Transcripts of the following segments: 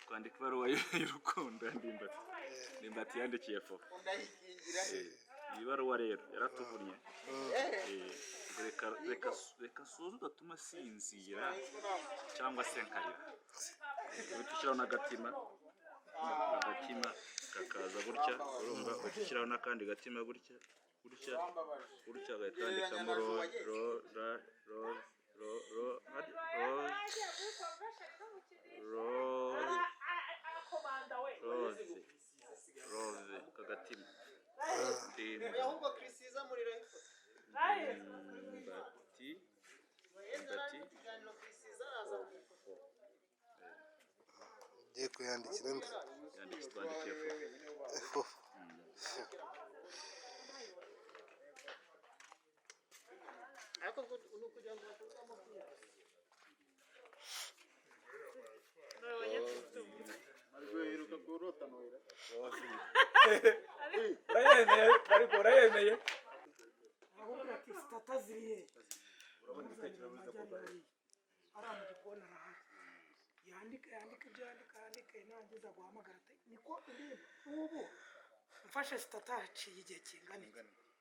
kwandika ibaruwa y'urukundo ndimbati yandikiye Fofo. Iyi baruwa rero yaratuvunnye. Reka suzu udatuma sinzira cyangwa se nkarira. Utushyiraho n'agatima kakaza gutya, urumva utushyiraho n'akandi gatima gutya agahita yandikamo rose kagatima ndimbati ugiye kuyandikira nde? twandikiye Fofo. urayemeye ahubwo ati sitataziriye yandika ibyo nangiza guhamagara niko ubu mfashe sitata haciye igihe kingana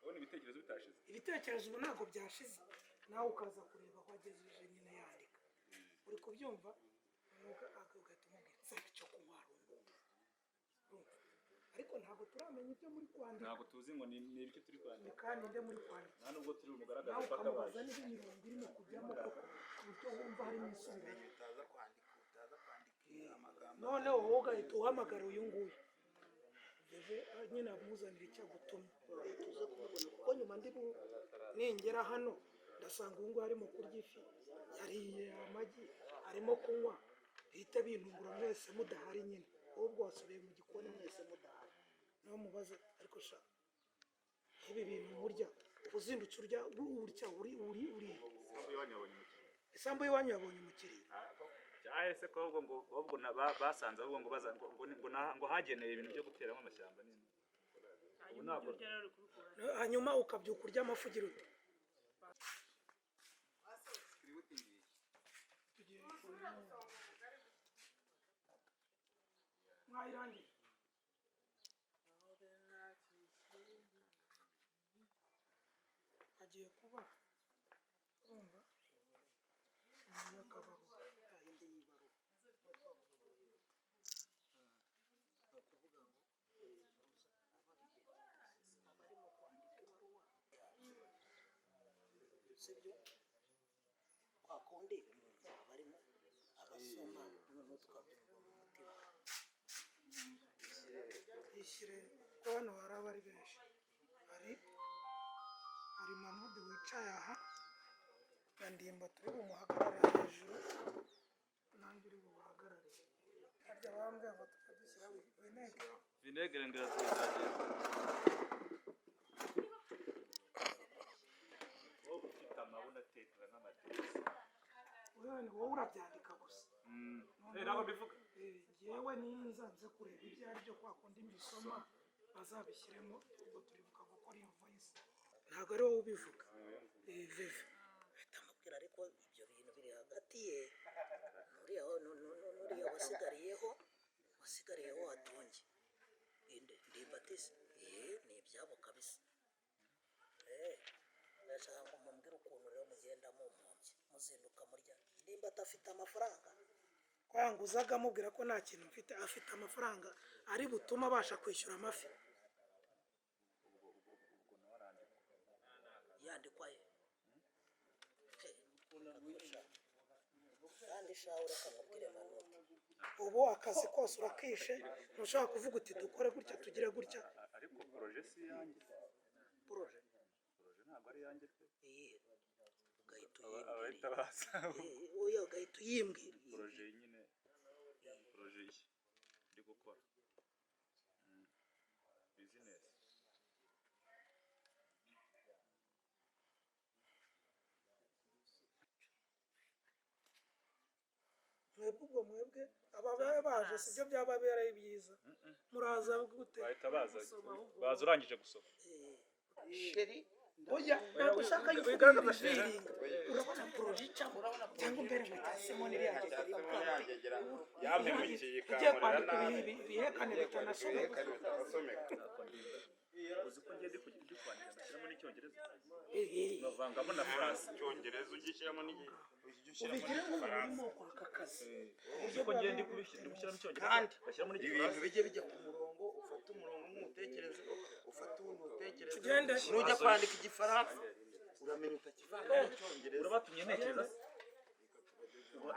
ubona ibitekerezo bitashize. Ibitekerezo ubu ntabwo byashize, nawe ukaza kureba aho agejeje nyine yandika. Uri kubyumva ugahita umubwira icyo kunywa ariko ntabwo turamenya ibyo muri kwandika. Ntabwo tuzi ngo ni ibiki turi kwandika. Kandi ibyo muri kwandika nta nubwo turi umugaragaza mpaka baje n'imirongo irimo kujyamo koko kuburyo wumva harimo isubiranye. Noneho wowe ugahita uhamagara uyu nguyu nyine amuzanira icyo gutumye tuze kumubona kuko nyuma ningera hano ndasanga uyu nguyu arimo kurya ifi, yariye amagi, arimo kunywa, bihita binungura mwese mudahari nyine. Ahubwo wasubiye mu gikoni mwese mudahari. Nawe mubaze ariko sha ibi bintu murya uzindutse urya urya uri isambu y'iwanyu yabonye umukiriya cyahese ko ahubwo basanze ahubwo ngo hagenewe ibintu byo guteramo amashyamba nini. hanyuma ukabyuka urya amafu ugira ute? Mwayirangiye agiye kuba urumva akabaru yindi yibaru sibyo kwa kundi barimo abasoma noneho tukabyumva mu mutima ishyire ko hano hari abari benshi. Hari Mahmoud wicaye aha na Ndimba turi bumuhagarare hejuru nanjye uri buhagarare harya bambwiye ngo tukadushyiraho vinegere ngo iratwizagera. wowe ufite amabuna atekera n'amateka wowe urabyandika gusa. ntabwo bivuga yewe ninza nze kureba ibyo ari byo kwa kundi mbisoma bazabishyiremo ubwo turibuka gukora iyo voice. Ntabwo ari wowe ubivuga Vivi ahita amubwira ariko ibyo bintu biri hagati ye nuriya wasigariyeho watonge Ndimbatise ni ibyabo kabisa. ndashaka ngo mumbwire ukuntu rero mugenda mumpombye muzinduka murya. Ndimbati afite amafaranga kwanguzaga amubwira ko nta kintu mfite, afite amafaranga ari butuma abasha kwishyura amafi. Yandikwa ye kandi shawe reka mubwire Manoti ubu akazi kose urakishe ntushobora kuvuga uti dukore gutya tugire gutya. ariko proje si yanjye. Proje ntabwo ari yanjye pe. ugahita ugahita uyimbwira proje nyine proje ndi gukora business. mwebwe ababaye baje sibyo byababereye byiza muraza gute bahita baza urangije gusoma sheri oya ntabwo ushaka yuko wigaragaza firingi urabona poroje icamo cyangwa mbere ngo itasemo n'iriya yampemukiye ugiye kwandika ibihekane bitanasomeka uzi ko ngiye ndi kwandika ngashyiramo n'icyongereza bavangamo na France icyongereza ugishyiramo n'igihe ubigire nk'umuntu urimo kwaka akazi uzi ko ngiye ndi gushyiramo icyongereza ngashyiramo n'igifaransa ibintu bijye bijya ku murongo ufata umurongo nk'utekereze ufata uwundi utekereze tugende nujya kwandika igifaransa uramenya utakivanga n'icyongereza urabatumye ntekereza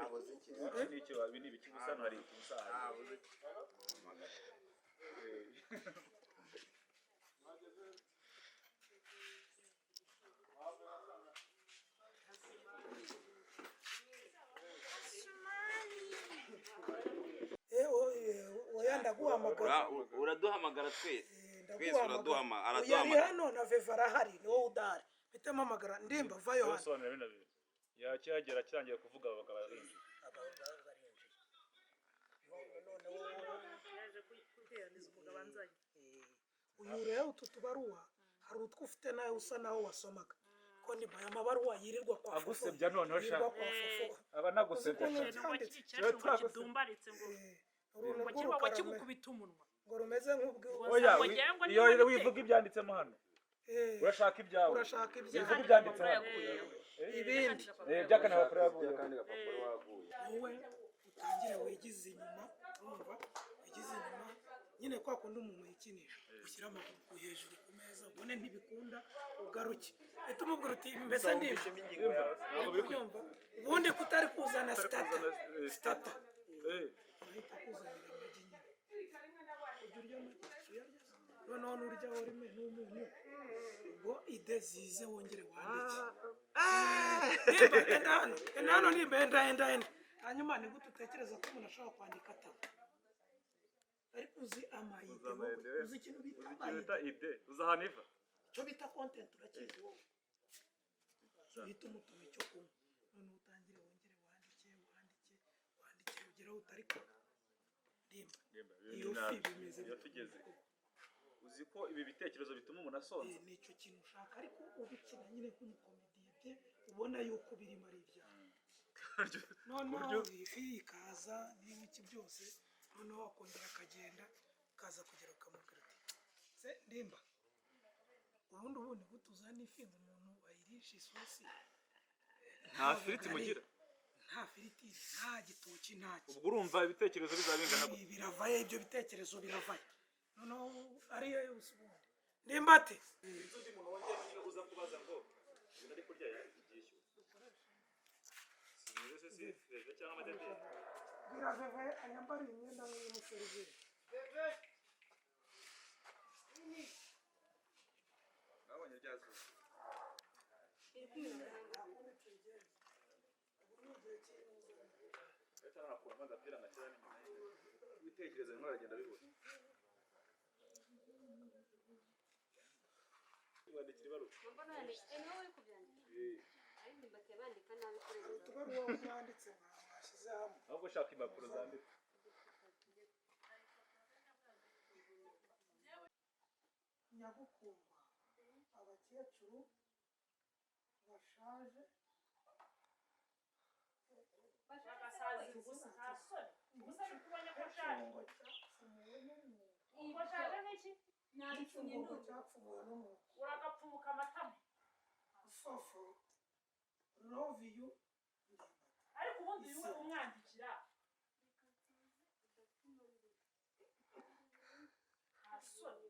abuze iki n'icyo ibi ni ibiki gusa hano hari umusahari abuze iki oya ndaguhamagara uraduhamagara twese ndaguhamagara yari hano na Veva arahari ni wowe udahari mpite mpamagara ndimba vayo hano sobanura bino bintu yakihagera kirangiye kuvuga bakaba barinjiye uyu rero utu tubaruwa hari utwo ufite nawe usa naho wasomaga ko ni aya mabaruwa yirirwa kwa Fofo agusebya noneho sha aba nagusebya kidumbaritse ngo ngo kiba wakigukubita umunwa ngo rumeze nk'ubwo oya iyo wivuga ibyanditsemo hano urashaka ibyawe urashaka wivuga ibyawe ibyanditsemo hano ibindi byakane gapapuro yaguye wowe utangire wigize inyuma urumva wigize inyuma nyine kwa kundi umuntu yikinisha ushyira amaguru hejuru ku meza ubone ntibikunda ugaruke uhita umubwira uti mbese ndibyo ubundi kutari kuzana sitata ahita akuzanira amagi nyine ujya urya amagi uyarya noneho nurya warime n'umunyu ubwo ide zize wongere wandike enda hano nimba enda hanyuma ni gute utekereza ko umuntu ashobora kwandika ataba ariko uzi amayide uzi ikintu bita amayide uzi ahantu iva icyo bita content urakizi wowe uhita umutuma icyo kunywa none utangire wongere wandike ugeraho utari kora rimba iyo fi bimeze tugeze uzi ko ibi bitekerezo bituma umuntu asonza ni icyo kintu ushaka ariko ubikina nyine nk'umukomediye bye ubona yuko birimo ari ibyawe noneho ifi ikaza n'ibiki byose noneho wakongera akagenda ukaza kugera ukamubwira uti se ndimba ubundi gutuzana ifi ngo umuntu bayirisha isosi nta firiti mugira nta firiti nta gitoki ntaki ubwo urumva ibitekerezo bizaba bingana gute biravaye ibyo bitekerezo biravaye noneho ariyo yose ubundi ndimba ati undi muntu wongera nyine uza kubaza ngo ibintu ari kurya yabyishyura sinzi se si cyangwa amadederi biraveve anyambariye imyenda nk'iy'umuseriveri nabonye ryazuba leta narakuramo agapira ngashyira n'inyuma ibitekerezo bimwe baragenda bibura wandikira ibaruwa mbona yanditse ni wowe kubyandika ariko mbate bandika nabi kuri utubaruwa mwanditse mwashyize hamwe ahubwo ushaka impapuro zanditse nyagukundwa abakecuru bashaje bagasaza ubusa nta soni ubusa ari kubona ko ushaje ubwo ushaje nk'iki icyungo cyapfumuwe n'umuntu uragapfumuka amatama Fofo love you ariko ubundi wiwe umwandikira nta soni